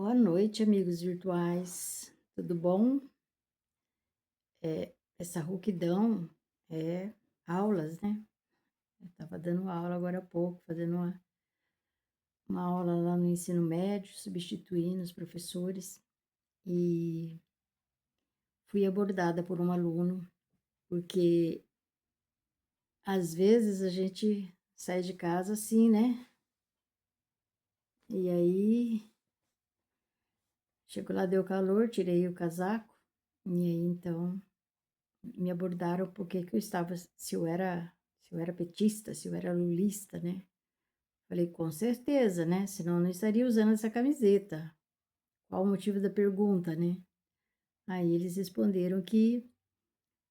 Boa noite, amigos virtuais. Tudo bom? Essa rouquidão é aulas, né? Eu estava dando aula agora há pouco, fazendo uma aula lá no ensino médio, substituindo os professores, e fui abordada por um aluno, porque às vezes a gente sai de casa assim, né? E aí, chego lá, deu calor, tirei o casaco, e aí então me abordaram porque que eu estava, se eu era petista, se eu era lulista, né? Falei, com certeza, né? Senão eu não estaria usando essa camiseta. Qual o motivo da pergunta, né? Aí eles responderam que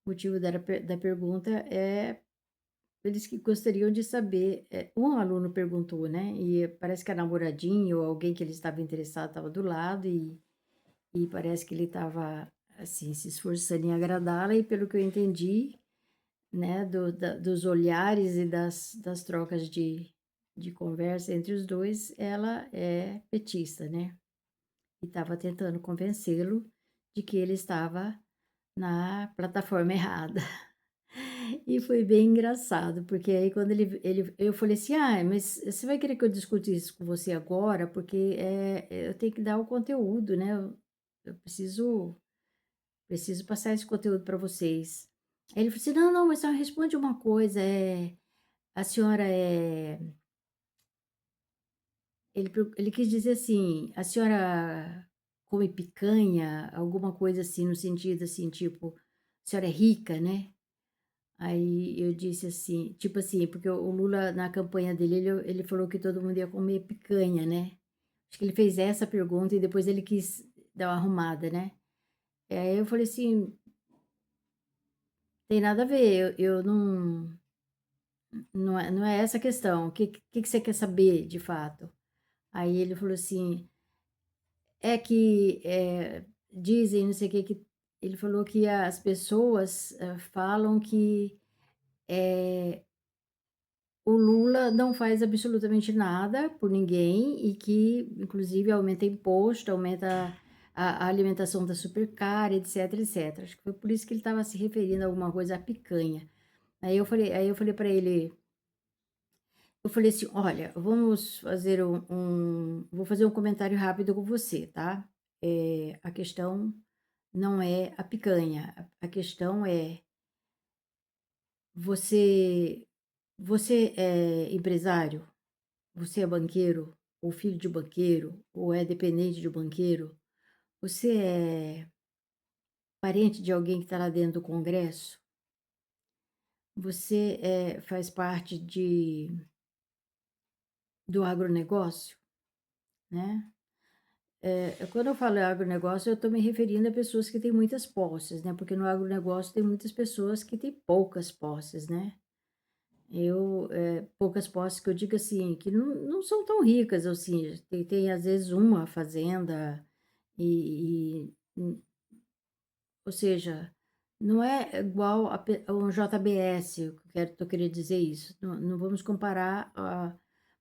o motivo da pergunta é eles que gostariam de saber. Um aluno perguntou, né? E parece que a namoradinha ou alguém que ele estava interessado estava do lado e parece que ele estava assim se esforçando em agradá-la e pelo que eu entendi, né, dos olhares e das trocas de conversa entre os dois, ela é petista, né? E estava tentando convencê-lo de que ele estava na plataforma errada. E foi bem engraçado, porque aí quando eu falei assim: "Ah, mas você vai querer que eu discuta isso com você agora? Porque, eu tenho que dar o conteúdo, né, eu preciso passar esse conteúdo para vocês". Aí ele falou assim: "Não, não, mas só responde uma coisa, a senhora é". Ele quis dizer assim: "A senhora come picanha?", alguma coisa assim, no sentido assim, tipo: "A senhora é rica, né?". Aí eu disse assim, tipo assim, porque o Lula na campanha dele, ele falou que todo mundo ia comer picanha, né. Acho que ele fez essa pergunta e depois ele quis dar uma arrumada, né. Aí eu falei assim: "Tem nada a ver, eu não é essa a questão, o que você quer saber de fato?". Aí ele falou assim: "É que, dizem não sei o que", ele falou que as pessoas, falam que, eh, o Lula não faz absolutamente nada por ninguém e que inclusive aumenta imposto, aumenta a alimentação tá super cara, etc, etc. Acho que foi por isso que ele estava se referindo a alguma coisa à picanha. Aí eu falei para ele, eu falei assim: "Olha, vou fazer um comentário rápido com você, tá? A questão não é a picanha, a questão é, você você é empresário? Você é banqueiro? Ou filho de banqueiro? Ou é dependente de um banqueiro? Você é parente de alguém que está lá dentro do congresso? Você, faz parte do agronegócio?", né. Quando eu falo agronegócio, eu estou me referindo a pessoas que têm muitas posses, né, porque no agronegócio tem muitas pessoas que têm poucas posses, né. Poucas posses que eu digo assim, que não são tão ricas, assim, tem às vezes uma fazenda e ou seja, não é igual a um JBS, eu quero tô querendo dizer isso, não vamos comparar a,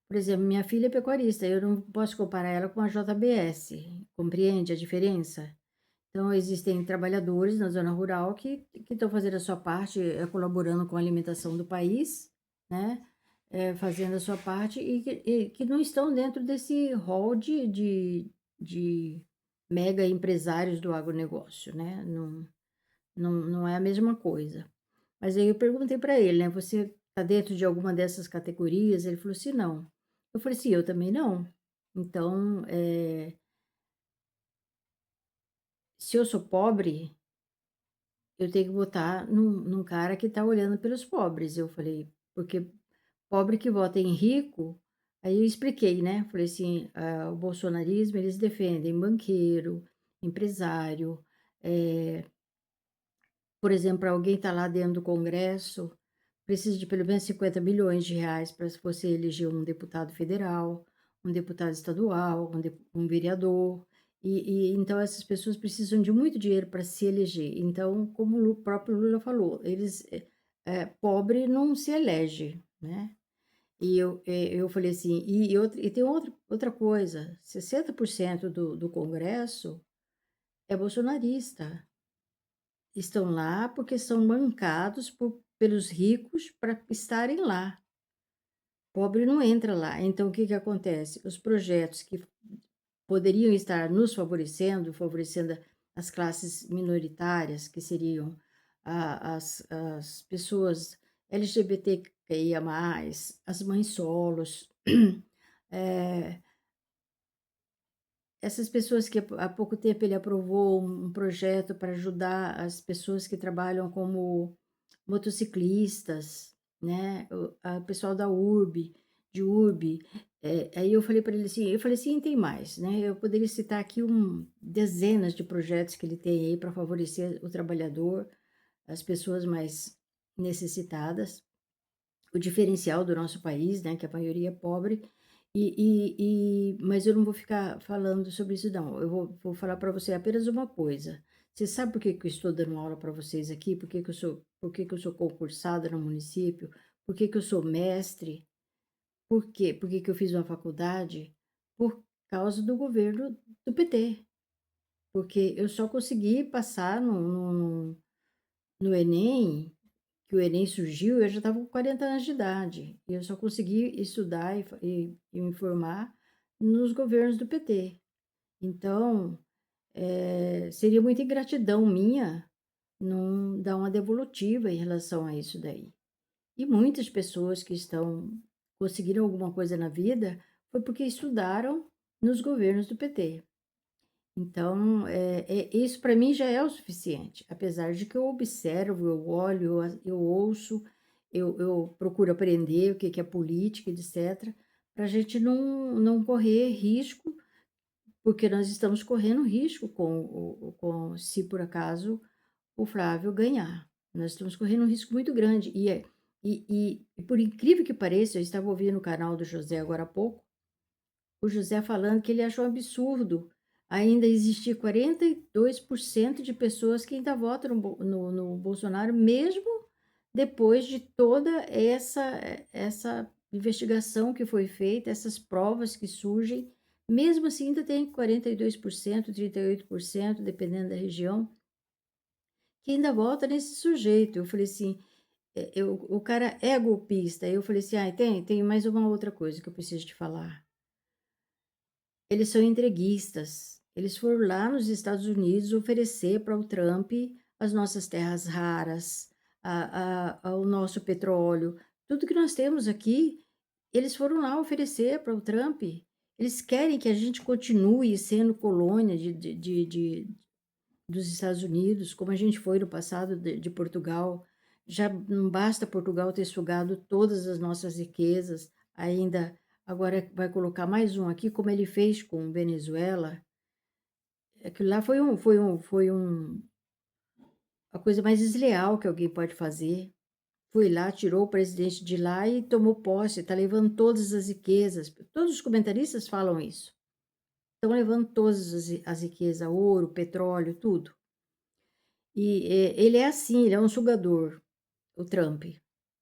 por exemplo, minha filha é pecuarista, eu não posso comparar ela com a JBS, compreende a diferença? Então existem trabalhadores na zona rural que estão fazendo a sua parte, colaborando com a alimentação do país, né, fazendo a sua parte e que não estão dentro desse rol de mega empresários do agronegócio, né, não é a mesma coisa. Mas aí eu perguntei para ele, né: "Você está dentro de alguma dessas categorias?". Ele falou assim: "Não". Eu falei assim: "Eu também não". Então, se eu sou pobre, eu tenho que votar num cara que está olhando pelos pobres. Eu falei, porque pobre que vota em rico, aí eu expliquei, né? Falei assim, o bolsonarismo, eles defendem banqueiro, empresário, eh, por exemplo, pra alguém estar lá dentro do Congresso, precisa de pelo menos 50 milhões de reais para você eleger um deputado federal, um deputado estadual, um vereador. E então essas pessoas precisam de muito dinheiro para se eleger. Então, como o próprio Lula falou, pobre não se elege, né? eu falei assim, e tem outra coisa, 60% do Congresso é bolsonarista. Estão lá porque são bancados pelos ricos para estarem lá. Pobre não entra lá. Então, o que que acontece? Os projetos que poderiam estar nos favorecendo, favorecendo as classes minoritárias, que seriam as pessoas LGBTQIA+, as mães solos, eh, essas pessoas que há pouco tempo ele aprovou um projeto para ajudar as pessoas que trabalham como motociclistas, né, o pessoal da URB, de URB. Aí eu falei assim: "Tem mais", né, eu poderia citar aqui dezenas de projetos que ele tem aí para favorecer o trabalhador, as pessoas mais necessitadas, o diferencial do nosso país, né, que a maioria é pobre, mas eu não vou ficar falando sobre isso não, eu vou falar para você apenas uma coisa: você sabe por que que eu estou dando aula para vocês aqui? Por que que eu sou concursada no município? Por que que eu sou mestre? Por quê? Por que que eu fiz uma faculdade? Por causa do governo do PT, porque eu só consegui passar no Enem, que o Enem surgiu, eu já estava com 40 anos de idade, e eu só consegui estudar e me formar nos governos do PT. Então, seria muita ingratidão minha não dar uma devolutiva em relação a isso daí. E muitas pessoas que conseguiram alguma coisa na vida foi porque estudaram nos governos do PT. Então, isso para mim já é o suficiente, apesar de que eu observo, eu olho, eu ouço, eu procuro aprender o que que é política, etc., para a gente não correr risco, porque nós estamos correndo risco se por acaso o Flávio ganhar. Nós estamos correndo um risco muito grande. E por incrível que pareça, eu estava ouvindo o canal do José agora há pouco, o José falando que ele achou absurdo ainda existir 42% de pessoas que ainda votam no Bolsonaro, mesmo depois de toda essa investigação que foi feita, essas provas que surgem, mesmo assim ainda tem 42%, 38%, dependendo da região, que ainda vota nesse sujeito. Eu falei assim, o cara é golpista. Eu falei assim, tem mais uma outra coisa que eu preciso te falar. Eles são entreguistas. Eles foram lá nos Estados Unidos oferecer para o Trump as nossas terras raras, o nosso petróleo, tudo que nós temos aqui, eles foram lá oferecer para o Trump. Eles querem que a gente continue sendo colônia dos Estados Unidos, como a gente foi no passado de Portugal. Já não basta Portugal ter sugado todas as nossas riquezas, ainda agora vai colocar mais um aqui, como ele fez com Venezuela. Aquilo lá a coisa mais desleal que alguém pode fazer. Foi lá, tirou o presidente de lá e tomou posse, está levando todas as riquezas. Todos os comentaristas falam isso. Estão levando todas as riquezas, ouro, petróleo, tudo. Ele é assim, ele é um sugador, o Trump.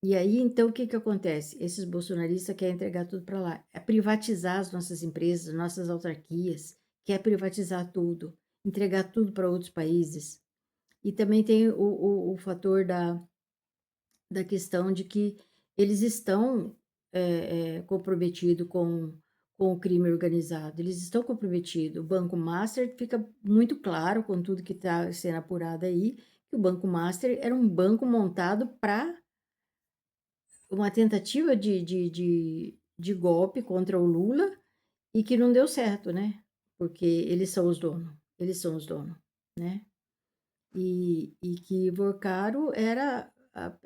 E aí, então, o que que acontece? Esses bolsonaristas querem entregar tudo para lá. É privatizar as nossas empresas, nossas autarquias, quer privatizar tudo, entregar tudo para outros países. E também tem o fator da questão de que eles estão comprometidos com o crime organizado, eles estão comprometidos. O Banco Master fica muito claro com tudo que está sendo apurado aí, que o Banco Master era um banco montado para uma tentativa de golpe contra o Lula e que não deu certo, né? Porque eles são os donos, né? E que Vorcaro era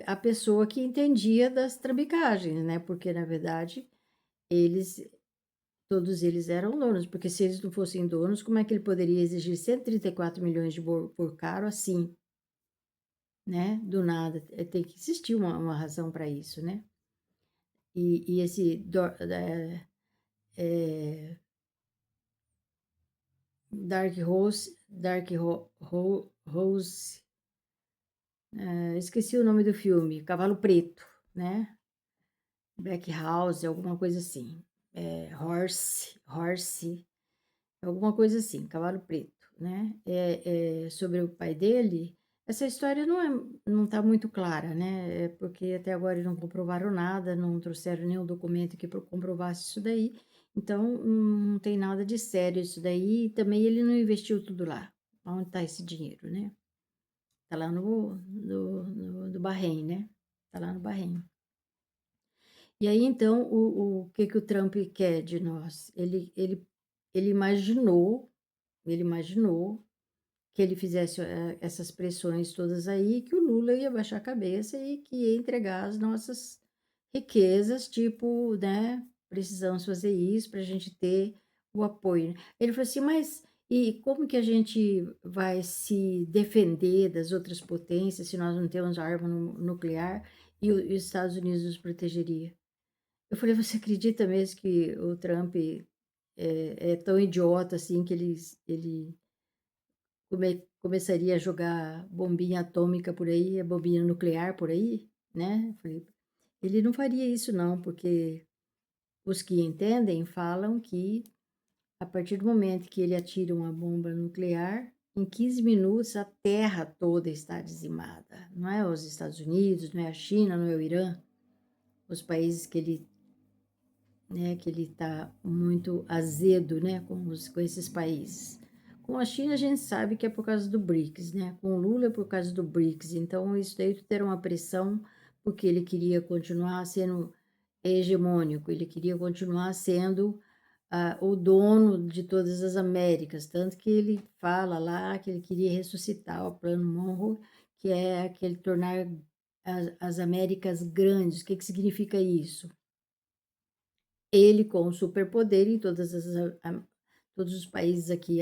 a pessoa que entendia das trambicagens, né? Porque, na verdade, eles, todos eles eram donos, porque se eles não fossem donos, como é que ele poderia exigir 134 milhões de Vorcaro assim, né? Do nada. Tem que existir uma razão para isso, né? E esse Rose, esqueci o nome do filme, Cavalo Preto, né? Black House, alguma coisa assim. Horse, alguma coisa assim, Cavalo Preto, né. Sobre o pai dele, essa história não está muito clara, né, porque até agora eles não comprovaram nada, não trouxeram nenhum documento que comprovasse isso daí, então não tem nada de sério isso daí, e também ele não investiu tudo lá. Onde está esse dinheiro, né? Está lá no Bahrein, né, está lá no Bahrein. E aí então o que que o Trump quer de nós? Ele imaginou que ele fizesse, essas pressões todas aí, que o Lula ia baixar a cabeça e que ia entregar as nossas riquezas, tipo, né, precisamos fazer isso para a gente ter o apoio. Ele falou assim: "Mas e como que a gente vai se defender das outras potências se nós não temos arma nuclear e os Estados Unidos nos protegeria?" Eu falei: "Você acredita mesmo que o Trump é tão idiota assim que ele começaria a jogar bombinha atômica por aí, a bombinha nuclear por aí, né?" Eu falei: "Ele não faria isso não, porque os que entendem falam que a partir do momento que ele atira uma bomba nuclear, em 15 minutos a terra toda está dizimada. Não é os Estados Unidos, não é a China, não é o Irã, os países que ele, né, que ele está muito azedo, né, com esses países. Com a China a gente sabe que é por causa do BRICS, né? Com o Lula é por causa do BRICS. Então isso daí ter uma pressão porque ele queria continuar sendo hegemônico, ele queria continuar sendo o dono de todas as Américas, tanto que ele fala lá que ele queria ressuscitar o Plano Monroe, que é aquele tornar as Américas grandes. O que que significa isso? Ele com o superpoder em todos os países aqui,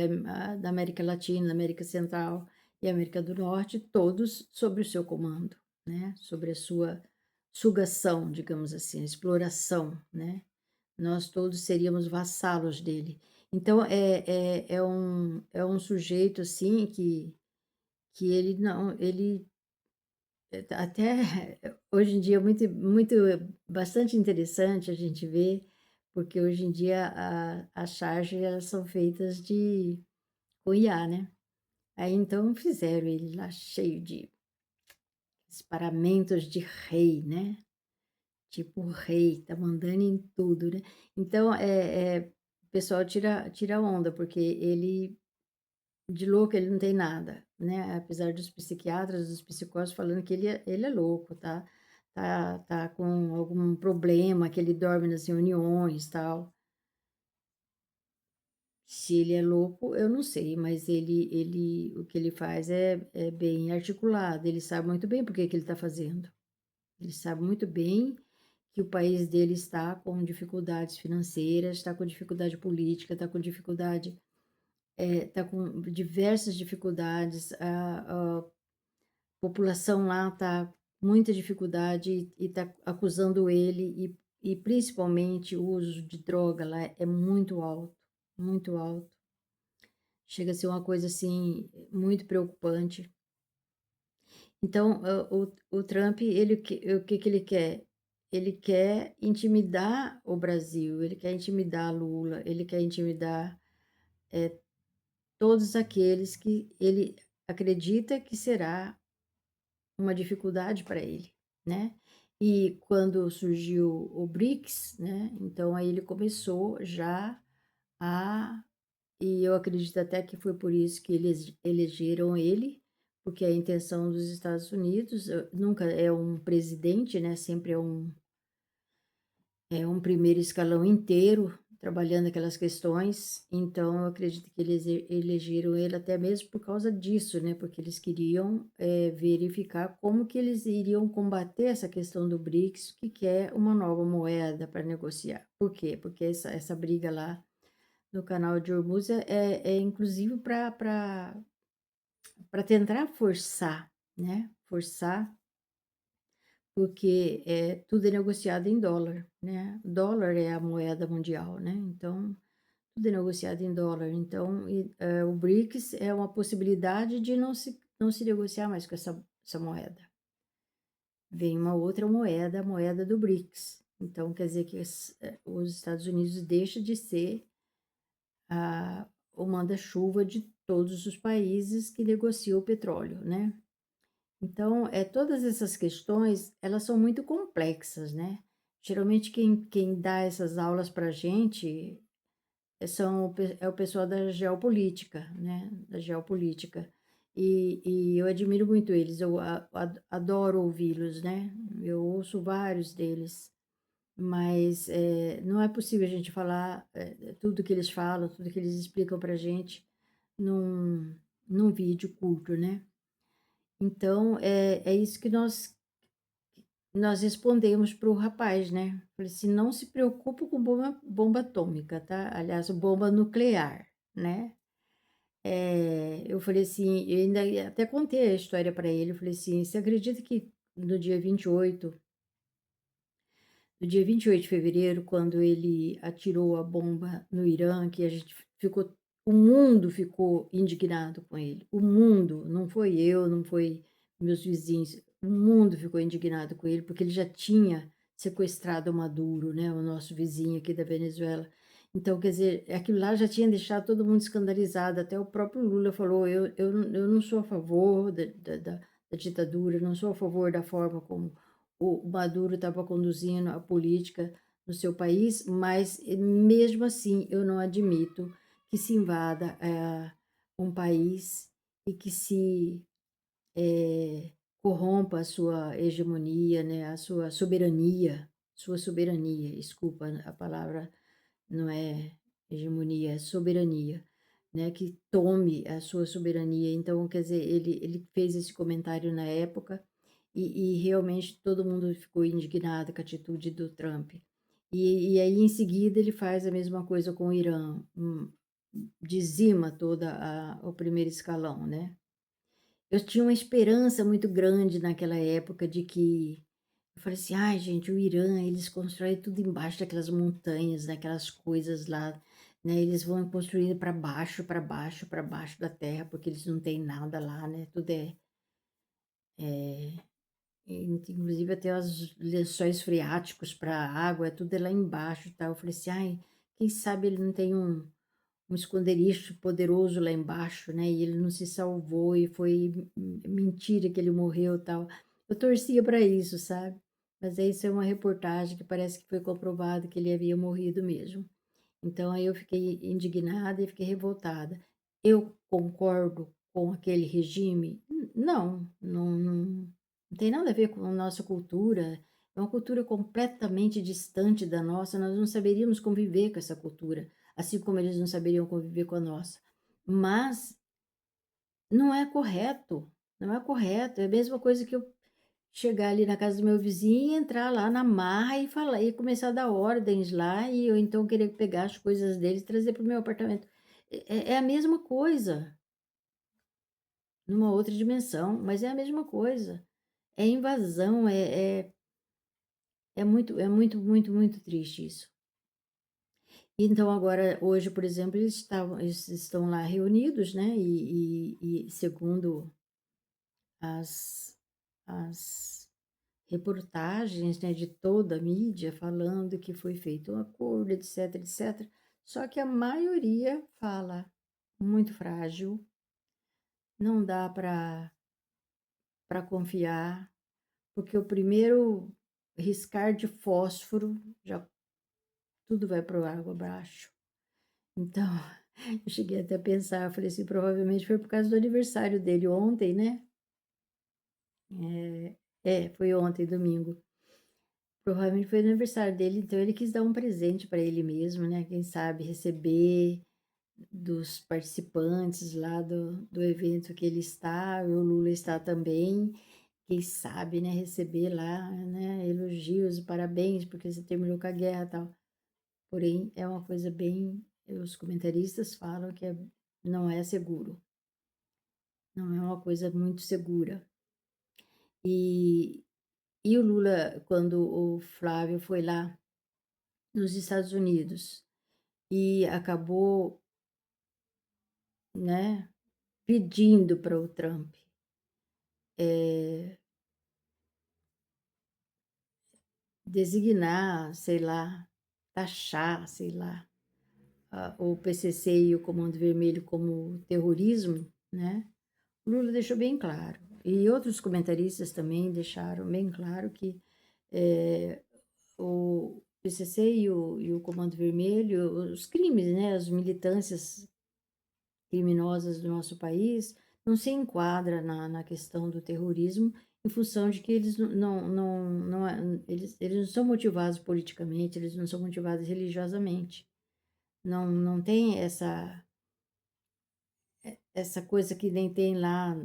da América Latina, da América Central e América do Norte, todos sob o seu comando, né, sobre a sua sugação, digamos assim, exploração, né. Nós todos seríamos vassalos dele. Então é um sujeito, assim, que ele não ele até hoje em dia é muito bastante interessante a gente ver, porque hoje em dia as charges elas são feitas com IA, né. Aí então fizeram ele lá cheio de paramentos de rei, né, tipo rei, tá mandando em tudo, né. Então, o pessoal tira onda, porque ele de louco ele não tem nada, né, apesar dos psiquiatras, dos psicólogos falando que ele é louco, tá com algum problema, que ele dorme nas reuniões, tal. Se ele é louco, eu não sei, mas ele o que ele faz é bem articulado, ele sabe muito bem por que que ele está fazendo. Ele sabe muito bem que o país dele está com dificuldades financeiras, está com dificuldade política, está com diversas dificuldades, a população lá está com muita dificuldade e está acusando ele e principalmente o uso de droga lá é muito alto, muito alto. Chega a ser uma coisa, assim, muito preocupante. Então, o Trump, o que que ele quer? Ele quer intimidar o Brasil, ele quer intimidar Lula, ele quer intimidar, todos aqueles que ele acredita que será uma dificuldade para ele, né. E quando surgiu o BRICS, né, então aí ele começou já a e eu acredito até que foi por isso que eles elegeram ele, porque a intenção dos Estados Unidos, nunca é um presidente, né, sempre é um primeiro escalão inteiro trabalhando aquelas questões, então eu acredito que eles elegeram ele até mesmo por causa disso, né, porque eles queriam, verificar como que eles iriam combater essa questão do BRICS, que é uma nova moeda para negociar. Por quê? Porque essa briga lá no canal de Hormuz é inclusive para tentar forçar, né, forçar, porque tudo é negociado em dólar, né, dólar é a moeda mundial, né, então tudo é negociado em dólar, então o BRICS é uma possibilidade de não se negociar mais com essa moeda. Vem uma outra moeda, a moeda do BRICS, Então quer dizer que os Estados Unidos deixa de ser o manda-chuva de todos os países que negociam o petróleo, né. Então, todas essas questões, elas são muito complexas, né. Geralmente quem dá essas aulas para a gente é o pessoal da geopolítica, né, da geopolítica. E eu admiro muito eles, eu adoro ouvi-los, né, eu ouço vários deles, mas, não é possível a gente falar, tudo que eles falam, tudo que eles explicam pra gente num vídeo curto, né. Então, é isso que nós respondemos para o rapaz, né. Falei assim: "Não se preocupa com bomba atômica, tá, aliás, bomba nuclear, né". Eu falei assim, eu ainda até contei a história para ele, eu falei assim: "Você acredita que no dia 28, no dia 28 de fevereiro, quando ele atirou a bomba no Irã, que a gente ficou o mundo ficou indignado com ele, o mundo, não foi eu, não foi meus vizinhos, o mundo ficou indignado com ele, porque ele já tinha sequestrado o Maduro, né, o nosso vizinho aqui da Venezuela. Então, quer dizer, aquilo lá já tinha deixado todo mundo escandalizado, até o próprio Lula falou: eu não sou a favor da ditadura, eu não sou a favor da forma como o Maduro estava conduzindo a política no seu país, mas mesmo assim eu não admito que se invada, um país e que se, corrompa a sua hegemonia, né, a sua soberania, desculpa, a palavra não é hegemonia, é soberania, né, que tome a sua soberania. Então, quer dizer, ele fez esse comentário na época e realmente todo mundo ficou indignado com a atitude do Trump. E aí em seguida ele faz a mesma coisa com o Irã, dizima toda o primeiro escalão, né. Eu tinha uma esperança muito grande naquela época de que eu falei assim: "Ai gente, o Irã, eles constroem tudo embaixo daquelas montanhas, daquelas coisas lá, né, eles vão construindo para baixo, para baixo, para baixo da terra, porque eles não têm nada lá, né, tudo é inclusive até os lençóis freáticos para água, tudo é lá embaixo e tal". Eu falei assim: "Ai, quem sabe ele não tem um esconderijo poderoso lá embaixo, né, e ele não se salvou e foi mentira que ele morreu, e tal". Eu torcia para isso, sabe. Mas aí isso é uma reportagem que parece que foi comprovado que ele havia morrido mesmo. Então aí eu fiquei indignada e fiquei revoltada. Eu concordo com aquele regime? Não tem nada a ver com a nossa cultura, é uma cultura completamente distante da nossa, nós não saberíamos conviver com essa cultura, assim como eles não saberiam conviver com a nossa. Mas não é correto, não é correto, é a mesma coisa que eu chegar ali na casa do meu vizinho e entrar lá na marra e falar e começar a dar ordens lá e ou então querer pegar as coisas deles e trazer para o meu apartamento. É a mesma coisa, numa outra dimensão, mas é a mesma coisa. É invasão, muito triste isso. Então agora, hoje, por exemplo, eles estão lá reunidos, né, e segundo as as reportagens, né, de toda a mídia falando que foi feito um acordo, etc, etc. Só que a maioria fala muito frágil, não dá para confiar, porque o primeiro riscar de fósforo já tudo vai para o água abaixo. Então, eu cheguei até a pensar, eu falei assim, provavelmente foi por causa do aniversário dele ontem, né? Foi ontem, domingo. Provavelmente foi aniversário dele, então ele quis dar um presente para ele mesmo, né, quem sabe receber dos participantes lá do evento que ele está, o Lula está também, quem sabe, né, receber lá, né, elogios, parabéns porque você terminou com a guerra, e tal. Porém, é uma coisa bem os comentaristas falam que não é seguro, não é uma coisa muito segura. E e o Lula, quando o Flávio foi lá nos Estados Unidos e acabou, né, pedindo para o Trump, eh, designar, sei lá, taxar, sei lá, o PCC e o Comando Vermelho como terrorismo, né, o Lula deixou bem claro. E outros comentaristas também deixaram bem claro que, eh, o PCC e o Comando Vermelho, os crimes, né, as militâncias criminosas do nosso país, não se enquadra na questão do terrorismo, em função de que eles eles não são motivados politicamente, eles não são motivados religiosamente. Não tem essa coisa que nem tem lá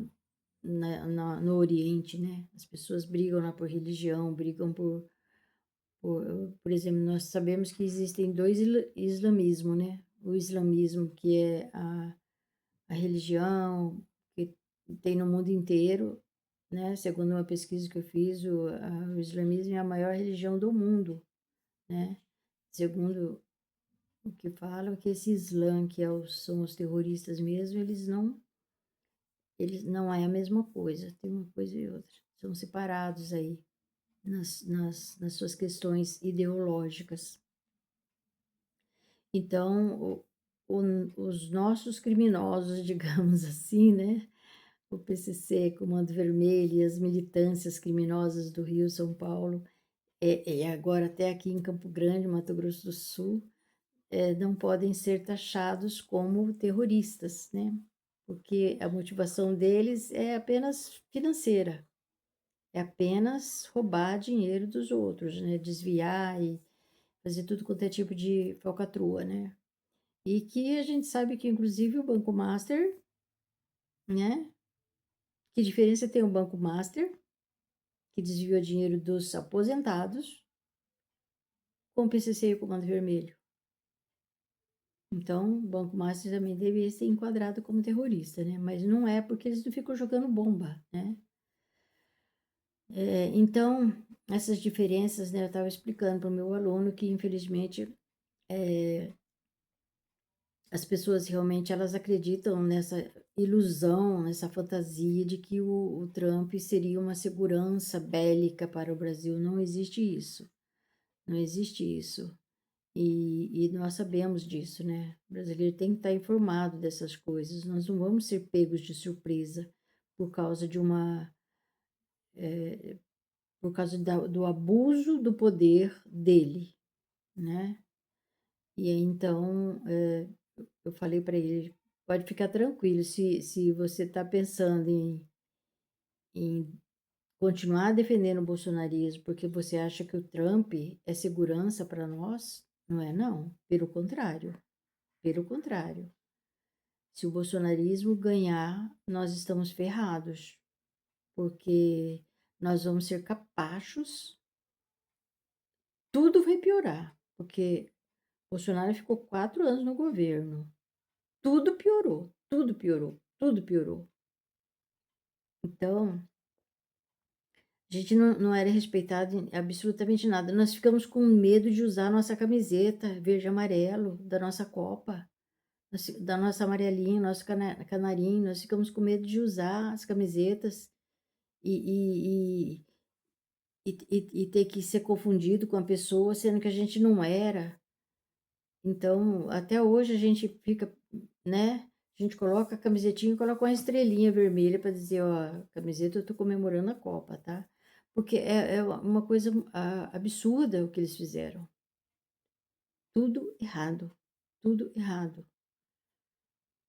no Oriente, né. As pessoas brigam lá por religião, brigam por por exemplo, nós sabemos que existem 2 islamismo, né. O islamismo que é a religião que tem no mundo inteiro, né, segundo uma pesquisa que eu fiz, o islamismo é a maior religião do mundo, né. Segundo o que falam, que esse Islã, que são os terroristas mesmo, eles não é a mesma coisa, tem uma coisa e outra, são separados aí nas suas questões ideológicas. Então, os nossos criminosos, digamos assim, né, o PCC, Comando Vermelho e as militâncias criminosas do Rio, São Paulo, e agora até aqui em Campo Grande, Mato Grosso do Sul, não podem ser taxados como terroristas, né, porque a motivação deles é apenas financeira, é apenas roubar dinheiro dos outros, né, desviar e fazer tudo quanto é tipo de falcatrua, né. E que a gente sabe que inclusive o Banco Master, né, que diferença tem o Banco Master, que desviou dinheiro dos aposentados, com o PCC e o Comando Vermelho. Então, o Banco Master também deveria ser enquadrado como terrorista, né, mas não é, porque eles não ficam jogando bomba, né. Então, essas diferenças, né, eu estava explicando para o meu aluno que infelizmente, as pessoas realmente elas acreditam nessa ilusão, nessa fantasia de que o Trump seria uma segurança bélica para o Brasil. Não existe isso, não existe isso. E nós sabemos disso, né? O brasileiro tem que estar informado dessas coisas. Nós não vamos ser pegos de surpresa por causa de por causa do abuso do poder dele, né? E aí, então, eu falei para ele: pode ficar tranquilo, se você está pensando em continuar defendendo o bolsonarismo porque você acha que o Trump é segurança para nós, não é não, pelo contrário, pelo contrário. Se o bolsonarismo ganhar, nós estamos ferrados, porque nós vamos ser capachos, tudo vai piorar, porque Bolsonaro ficou 4 anos no governo, tudo piorou, tudo piorou, tudo piorou. Então, a gente não era respeitado em absolutamente nada. Nós ficamos com medo de usar a nossa camiseta verde e amarelo da nossa Copa, da nossa amarelinha, nosso canarinho. Nós ficamos com medo de usar as camisetas e, e, e ter que ser confundido com a pessoa, sendo que a gente não era. Então, até hoje a gente fica, né? A gente coloca a camisetinha e coloca uma estrelinha vermelha para dizer, ó, camiseta eu tô comemorando a Copa, tá? Porque é uma coisa absurda o que eles fizeram. Tudo errado, tudo errado.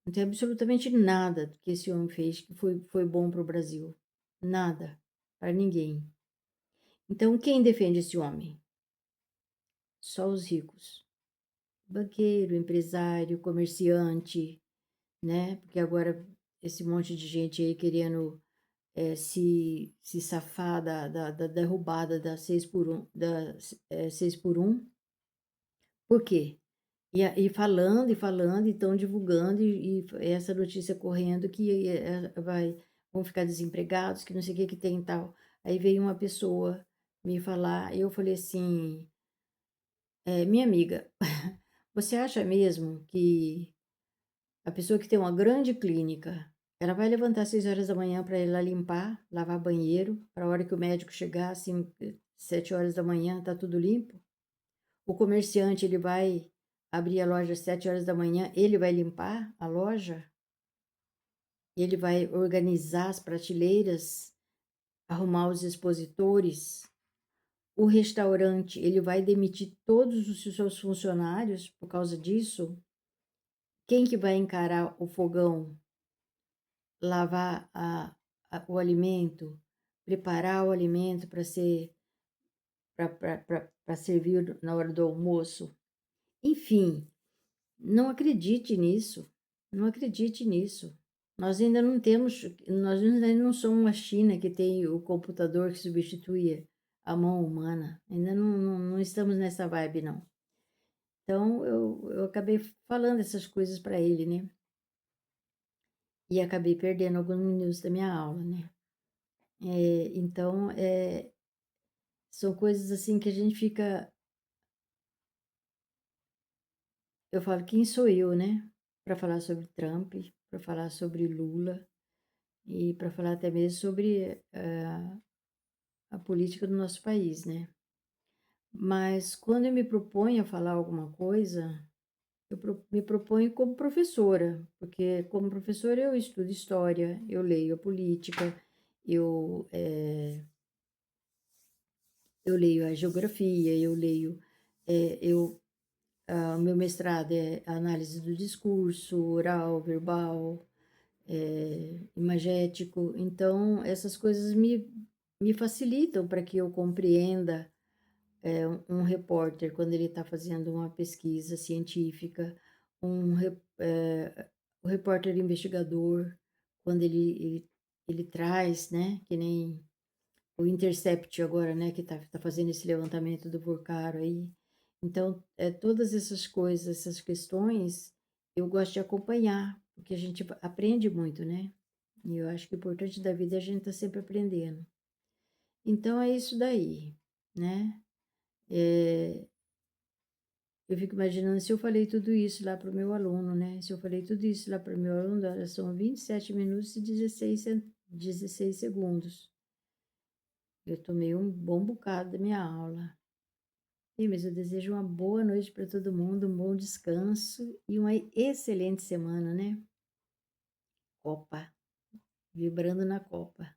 Não tem absolutamente nada do que esse homem fez que foi bom para o Brasil. Nada, para ninguém. Então, quem defende esse homem? Só os ricos. Banqueiro, empresário, comerciante, né? Porque agora esse monte de gente aí querendo se safar da derrubada da 6 por 1, 6 por 1. Por quê? E falando, e falando, e estão divulgando, e essa notícia correndo que vão ficar desempregados, que não sei o que tem e tal. Aí veio uma pessoa me falar, e eu falei assim, minha amiga, você acha mesmo que a pessoa que tem uma grande clínica, ela vai levantar às 6 horas da manhã para ir lá limpar, lavar banheiro, para a hora que o médico chegar, assim, 7 horas da manhã, tá tudo limpo. O comerciante, ele vai abrir a loja às 7 horas da manhã, ele vai limpar a loja, ele vai organizar as prateleiras, arrumar os expositores. O restaurante, ele vai demitir todos os seus funcionários por causa disso. Quem que vai encarar o fogão, lavar o alimento, preparar o alimento para ser para servir na hora do almoço? Enfim, não acredite nisso, não acredite nisso. Nós ainda não temos, nós ainda não somos a China que tem o computador que substitui a mão humana. Ainda não estamos nessa vibe, não. Então, eu acabei falando essas coisas para ele, né? E acabei perdendo alguns minutos da minha aula, né? Então, são coisas assim que a gente fica. Eu falo, quem sou eu, né? Para falar sobre Trump, para falar sobre Lula e para falar até mesmo sobre a política do nosso país, né? Mas quando eu me proponho a falar alguma coisa, me proponho como professora, porque como professora eu estudo história, eu leio a política, eu, eu leio a geografia, eu leio, o meu mestrado é análise do discurso, oral, verbal, imagético, então essas coisas me facilitam para que eu compreenda um repórter quando ele está fazendo uma pesquisa científica, o repórter investigador, quando ele traz, né, que nem o Intercept agora, né, que tá fazendo esse levantamento do Burcaro aí. Então, todas essas coisas, essas questões, eu gosto de acompanhar, porque a gente aprende muito, né? E eu acho que o importante da vida é a gente estar sempre aprendendo. Então, é isso daí, né? Eu fico imaginando se eu falei tudo isso lá para o meu aluno, né? Se eu falei tudo isso lá para o meu aluno, olha, são 27 minutos e 16 segundos. Eu tomei um bom bocado da minha aula. Sim, mas eu desejo uma boa noite para todo mundo, um bom descanso e uma excelente semana, né? Copa, vibrando na Copa.